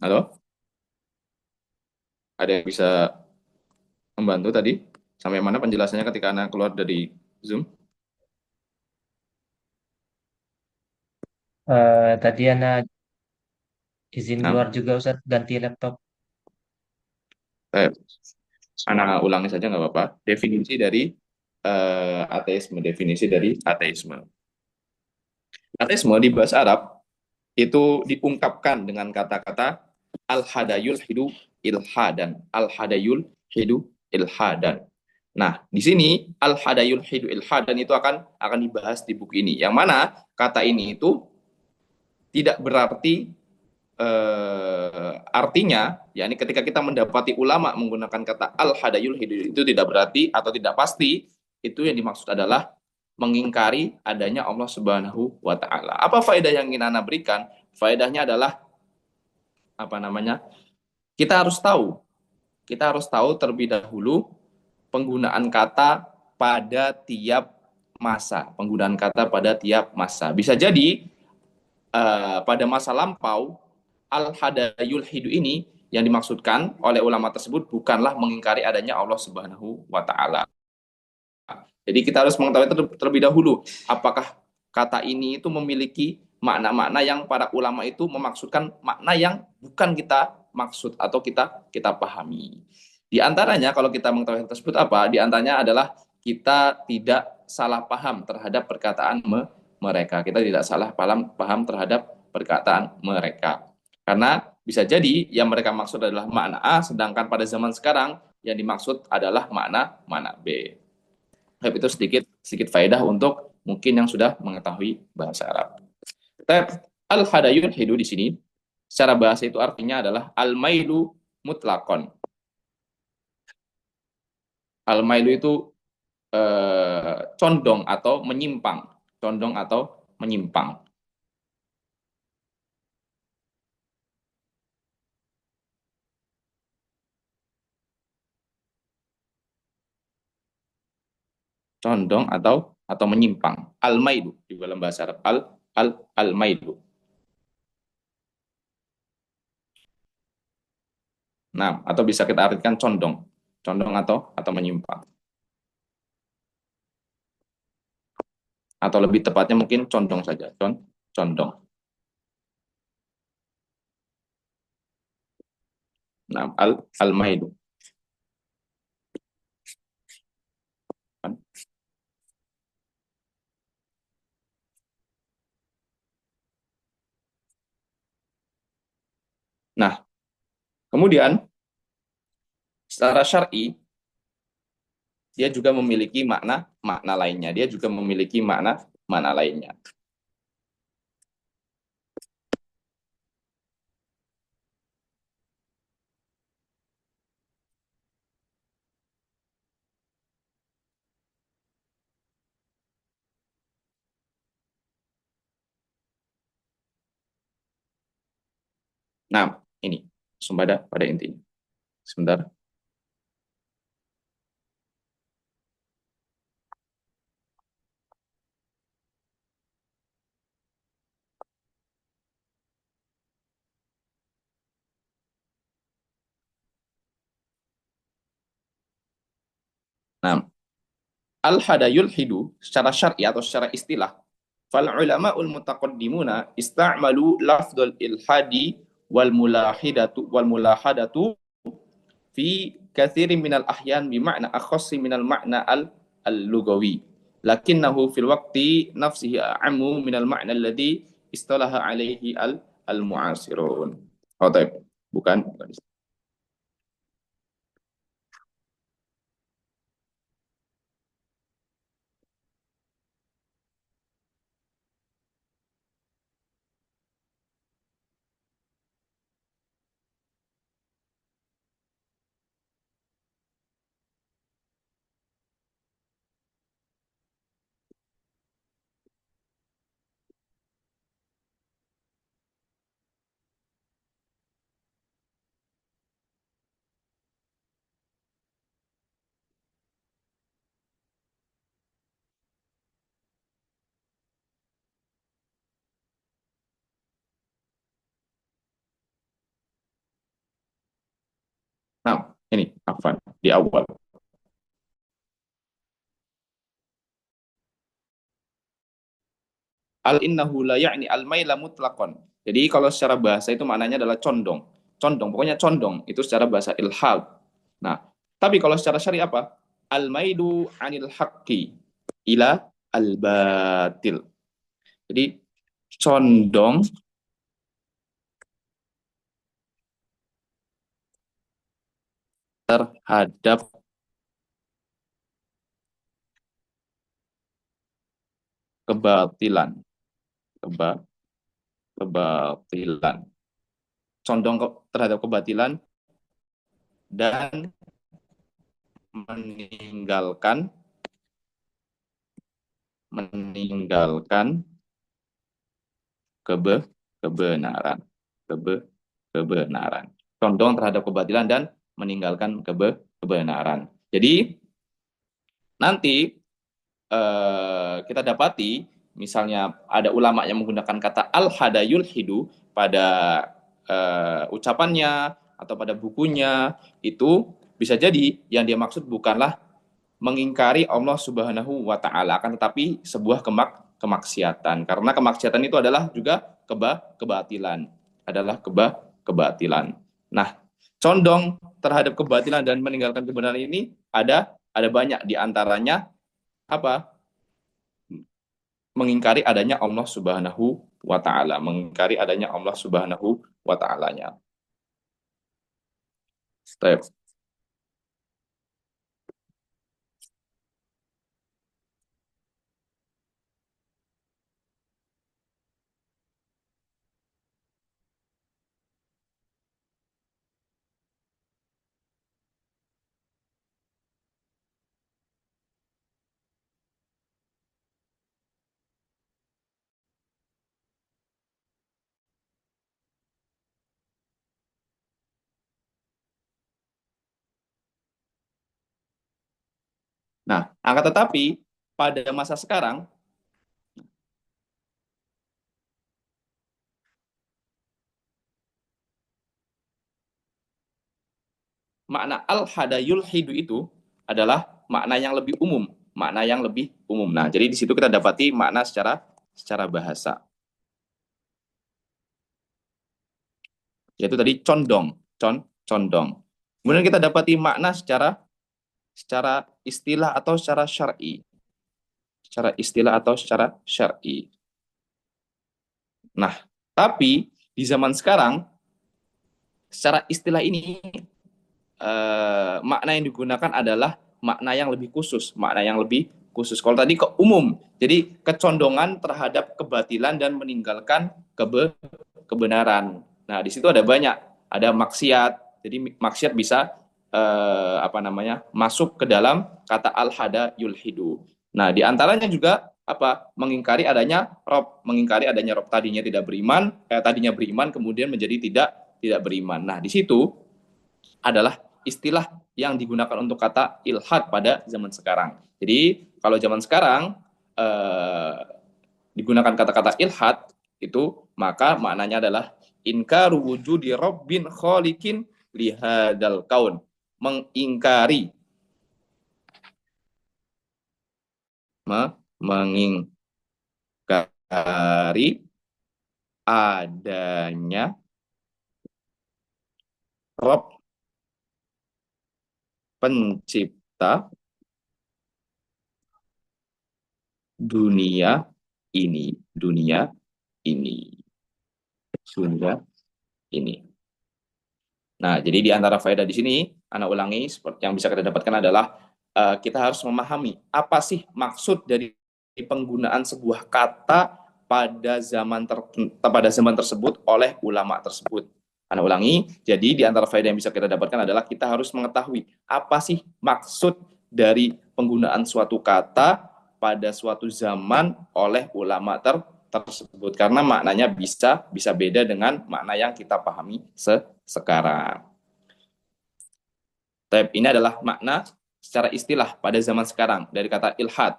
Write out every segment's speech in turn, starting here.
Halo, ada yang bisa membantu tadi? Sampai mana penjelasannya ketika Anda keluar dari Zoom? Tadi Ana izin Nah, keluar juga Ustaz, ganti laptop. eh, Anda ulangi saja nggak apa-apa. Definisi dari ateisme, definisi dari ateisme. Ateisme di bahasa Arab itu diungkapkan dengan kata-kata al-hadayul hidu ilhadan. Al-hadayul hidu ilhadan. Nah, di sini al-hadayul hidu ilhadan itu akan dibahas di buku ini. Yang mana kata ini itu tidak berarti artinya, yakni ketika kita mendapati ulama menggunakan kata al-hadayul hidu itu tidak berarti atau tidak pasti itu yang dimaksud adalah mengingkari adanya Allah Subhanahu wa taala. Apa faedah yang ingin Anda berikan? Faedahnya adalah apa namanya? Kita harus tahu, kita harus tahu terlebih dahulu penggunaan kata pada tiap masa, penggunaan kata pada tiap masa. Bisa jadi pada masa lampau al-hadayul hidu ini yang dimaksudkan oleh ulama tersebut bukanlah mengingkari adanya Allah Subhanahu wa taala. Jadi kita harus mengetahui terlebih dahulu apakah kata ini itu memiliki makna-makna yang para ulama itu memaksudkan makna yang bukan kita maksud atau kita kita pahami. Di antaranya kalau kita mengetahui hal tersebut apa? Di antaranya adalah kita tidak salah paham terhadap perkataan mereka. Kita tidak salah paham terhadap perkataan mereka. Karena bisa jadi yang mereka maksud adalah makna A, sedangkan pada zaman sekarang yang dimaksud adalah makna B. Itu sedikit sedikit faedah untuk mungkin yang sudah mengetahui bahasa Arab. Tab al-hadayun hidu di sini secara bahasa itu artinya adalah al-mailu mutlakon. Al-mailu itu condong atau menyimpang, condong atau menyimpang, condong atau menyimpang. Al-mailu di dalam bahasa Arab al-mailu. Nah, atau bisa kita artikan condong, condong atau menyimpang. Atau lebih tepatnya mungkin condong saja, condong. Nah, al-mailu. Nah, kemudian secara syar'i dia juga memiliki makna makna lainnya. Dia juga memiliki makna makna lainnya. Nah, ini sumber pada intinya. Sebentar. Nah, al-hadayul hidu secara syar'i atau secara istilah fal ulama ul mutaqaddimuna ista'malu lafdul ilhadi wal mulahadatu fi katsirin minal ahyan bi makna akhassi minal makna al-lugawi lakinnahu fil waqti nafsihi a'ammu minal makna alladhi istalaha alaihi al-mu'asirun. Oh, taib. Bukan. Ini, afan, di awal. Al-innahu la ya'ni al-maila mutlaqan. Jadi kalau secara bahasa itu maknanya adalah condong. Condong, pokoknya condong. Itu secara bahasa ilhad. Nah, tapi kalau secara syariah apa? Al-maidu anil haqqi ila al-batil. Jadi condong terhadap kebatilan. Keba, kebatilan. Condong terhadap kebatilan dan meninggalkan meninggalkan kebe, kebenaran. Kebenaran. Condong terhadap kebatilan dan meninggalkan kebenaran. Jadi nanti kita dapati misalnya ada ulama yang menggunakan kata al-hadayul hidu pada ucapannya atau pada bukunya, itu bisa jadi yang dia maksud bukanlah mengingkari Allah Subhanahu wa taala, akan tetapi sebuah kemaksiatan. Karena kemaksiatan itu adalah juga kebatilan, adalah kebatilan. Nah, condong terhadap kebatilan dan meninggalkan kebenaran ini ada banyak, di antaranya apa? Mengingkari adanya Allah Subhanahu wa taala, mengingkari adanya Allah Subhanahu wa taalanya. Step. Nah, akan tetapi pada masa sekarang makna al-hadayul hidu itu adalah makna yang lebih umum, makna yang lebih umum. Nah, jadi di situ kita dapati makna secara bahasa. Yaitu tadi condong, condong. Kemudian kita dapati makna secara istilah atau secara syar'i. Secara istilah atau secara syar'i. Nah, tapi di zaman sekarang secara istilah ini makna yang digunakan adalah makna yang lebih khusus, makna yang lebih khusus. Kalau tadi ke umum, jadi kecondongan terhadap kebatilan dan meninggalkan kebenaran. Nah, di situ ada banyak, ada maksiat. Jadi maksiat bisa masuk ke dalam kata al-hada yulhidu. Nah, di antaranya juga apa? Mengingkari adanya rob, mengingkari adanya rob, tadinya beriman kemudian menjadi tidak beriman. Nah, di situ adalah istilah yang digunakan untuk kata ilhad pada zaman sekarang. Jadi kalau zaman sekarang digunakan kata-kata ilhad itu, maka maknanya adalah inkaru wujudi rabbin khaliqin lihadal kaun, mengingkari adanya Rob pencipta dunia ini, dunia ini. Nah, jadi di antara faedah di sini, anak ulangi, seperti yang bisa kita dapatkan adalah kita harus memahami apa sih maksud dari penggunaan sebuah kata pada zaman tersebut oleh ulama tersebut. Anak ulangi, jadi di antara faedah yang bisa kita dapatkan adalah kita harus mengetahui apa sih maksud dari penggunaan suatu kata pada suatu zaman oleh ulama tersebut, karena maknanya bisa beda dengan makna yang kita pahami sekarang. Ini adalah makna secara istilah pada zaman sekarang dari kata ilhad,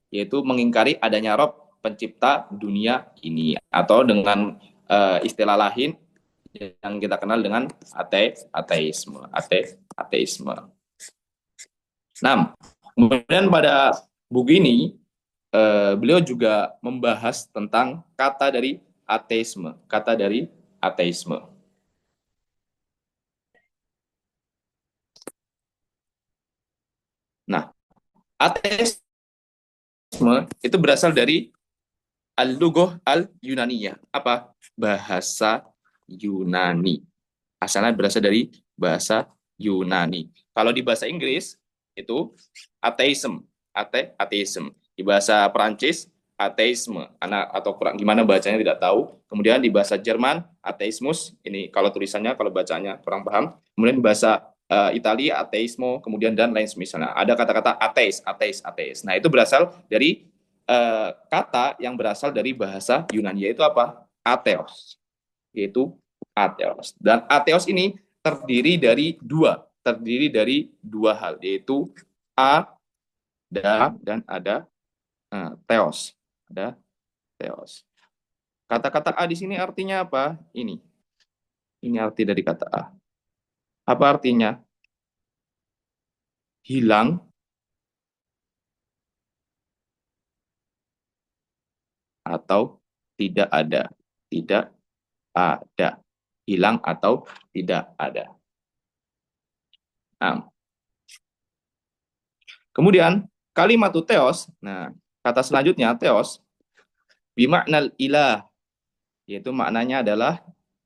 yaitu mengingkari adanya Rob pencipta dunia ini, atau dengan istilah lain yang kita kenal dengan ateisme. ateisme. Nah, kemudian pada buku ini beliau juga membahas tentang kata dari ateisme, kata dari ateisme. Nah, ateisme itu berasal dari al-lughah al-Yunaniyah. Apa? Bahasa Yunani. Asalnya berasal dari bahasa Yunani. Kalau di bahasa Inggris itu atheism, atheism. Di bahasa Perancis ateisme, anak atau kurang gimana bacanya tidak tahu. Kemudian di bahasa Jerman ateismus, ini kalau tulisannya kalau bacanya kurang paham. Kemudian di bahasa Italia ateismo, kemudian dan lain semisalnya. Ada kata-kata ateis, ateis, ateis. Nah, itu berasal dari kata yang berasal dari bahasa Yunani yaitu apa? Atheos. Yaitu ateos. Dan ateos ini terdiri dari dua hal, yaitu ada dan ada teos. Ada teos. Kata-kata A di sini artinya apa? Ini arti dari kata A. Apa artinya? Hilang atau tidak ada. Tidak ada. Hilang atau tidak ada. Nah, kemudian kalimat teos, nah kata selanjutnya teos, bimaknal ilah, yaitu maknanya adalah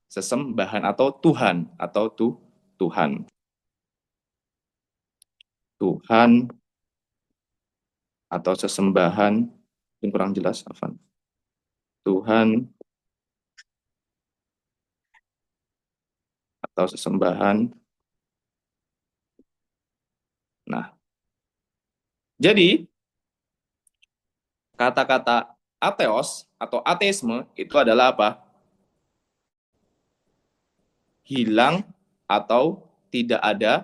sesembahan atau Tuhan atau Tuhan. Tuhan atau sesembahan, yang kurang jelas, Afan. Tuhan atau sesembahan. Nah, jadi kata-kata ateos atau ateisme itu adalah apa? Hilang atau tidak ada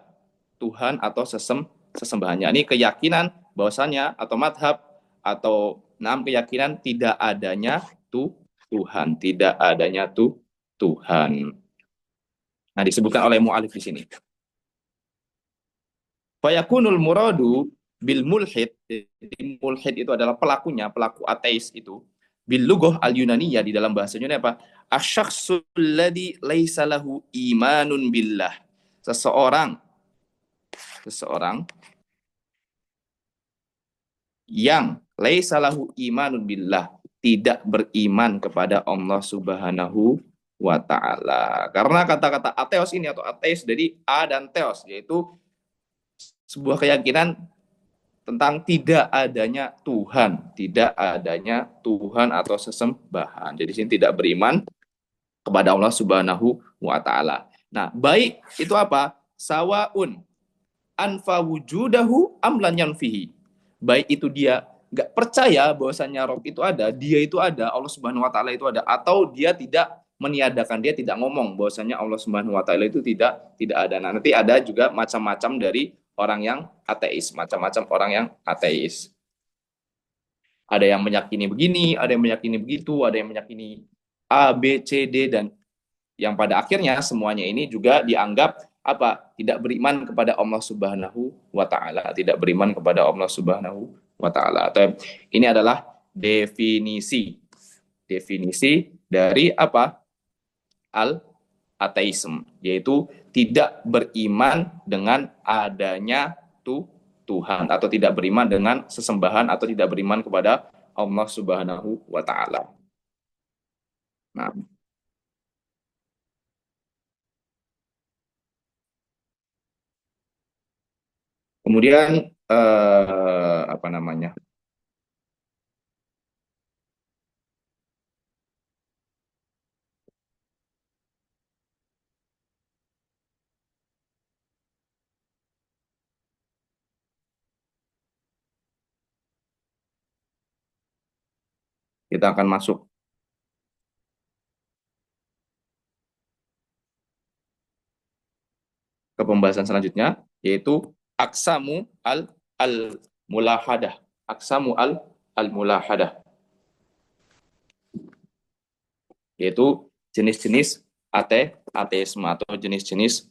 Tuhan atau sesembahannya. Ini keyakinan bahwasannya atau madhab atau keyakinan tidak adanya Tuhan, tidak adanya Tuhan. Nah, disebutkan oleh mu'alif di sini. Fayakunul muradu bil mulhid. Jadi mulhid itu adalah pelakunya, pelaku ateis itu. Bil lughah al yunaniyah, di dalam bahasa Yunani apa? Asyakhsul ladzi laisa lahu imanun billah. Seseorang yang laisa lahu imanun billah, tidak beriman kepada Allah Subhanahu wa taala. Karena kata-kata ateos ini atau ateis dari a dan teos, yaitu sebuah keyakinan tentang tidak adanya Tuhan, tidak adanya Tuhan atau sesembahan. Jadi sini tidak beriman kepada Allah Subhanahu wa taala. Nah, baik itu apa? Sawaun anfa wujudahu amlan yanfihi. Baik itu dia nggak percaya bahwasannya Rob itu ada, dia itu ada, Allah Subhanahu wa taala itu ada, atau dia tidak meniadakan, dia tidak ngomong bahwasanya Allah Subhanahu wa taala itu tidak ada. Nah, nanti ada juga macam-macam dari orang yang ateis, macam-macam orang yang ateis. Ada yang meyakini begini, ada yang meyakini begitu, ada yang meyakini A, B, C, D, dan yang pada akhirnya semuanya ini juga dianggap apa? Tidak beriman kepada Allah Subhanahu wa taala, tidak beriman kepada Allah Subhanahu wa taala. Atau ini adalah definisi dari apa? Al ateisme, yaitu tidak beriman dengan adanya Tuhan atau tidak beriman dengan sesembahan atau tidak beriman kepada Allah Subhanahu wa taala. Nah, kemudian apa namanya? Kita akan masuk ke pembahasan selanjutnya, yaitu aksamu al mulahadah. Aksamu al mulahadah, yaitu jenis-jenis ateisme atau jenis-jenis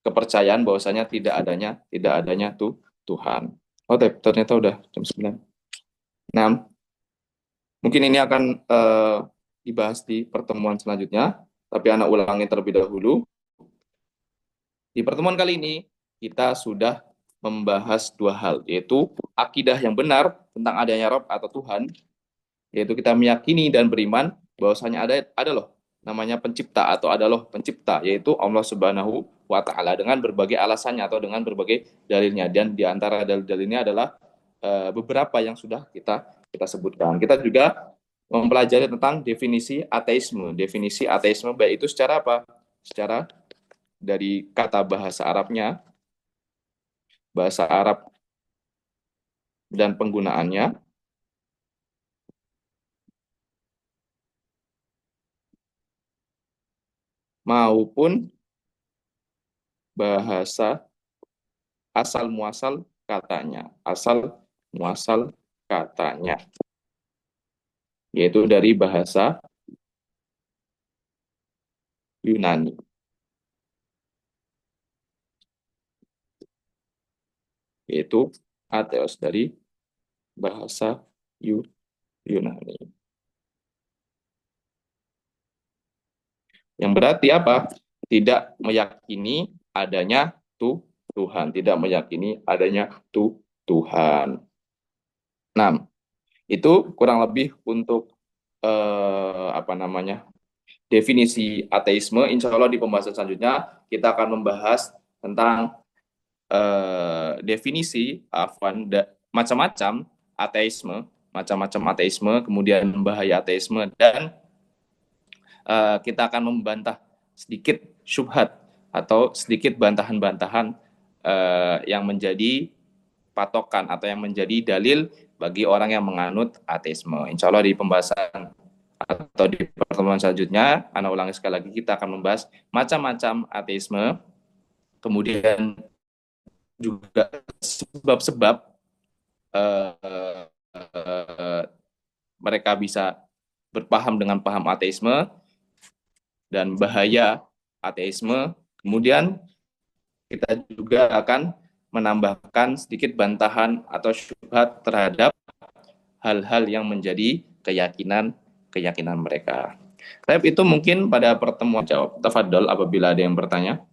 kepercayaan bahwasanya tidak adanya Tuhan. Oh, ternyata udah jam 9. Nah, mungkin ini akan dibahas di pertemuan selanjutnya, tapi anak ulangi terlebih dahulu. Di pertemuan kali ini kita sudah membahas dua hal, yaitu akidah yang benar tentang adanya Rob atau Tuhan, yaitu kita meyakini dan beriman bahwasanya ada loh namanya pencipta atau ada loh pencipta, yaitu Allah Subhanahu wa taala dengan berbagai alasannya atau dengan berbagai dalilnya, dan di antara dalil-dalilnya adalah beberapa yang sudah kita sebutkan. Kita juga mempelajari tentang definisi ateisme. Definisi ateisme baik itu secara apa? Secara dari kata bahasa Arabnya, bahasa Arab dan penggunaannya, maupun bahasa asal muasal katanya. Asal muasal katanya, yaitu dari bahasa Yunani, yaitu ateos dari bahasa Yunani. Yang berarti apa? Tidak meyakini adanya Tuhan, tidak meyakini adanya Tuhan. Nah, itu kurang lebih untuk definisi ateisme. Insya Allah di pembahasan selanjutnya kita akan membahas tentang definisi macam-macam ateisme, kemudian bahaya ateisme, dan kita akan membantah sedikit syubhat atau sedikit bantahan-bantahan yang menjadi patokan atau yang menjadi dalil bagi orang yang menganut ateisme. Insya Allah di pembahasan atau di pertemuan selanjutnya, Ana ulangi sekali lagi, kita akan membahas macam-macam ateisme, kemudian juga sebab-sebab mereka bisa berpaham dengan paham ateisme dan bahaya ateisme. Kemudian kita juga akan menambahkan sedikit bantahan atau syubhat terhadap hal-hal yang menjadi keyakinan mereka. Tapi itu mungkin pada pertemuan jawab. Tafadhol apabila ada yang bertanya.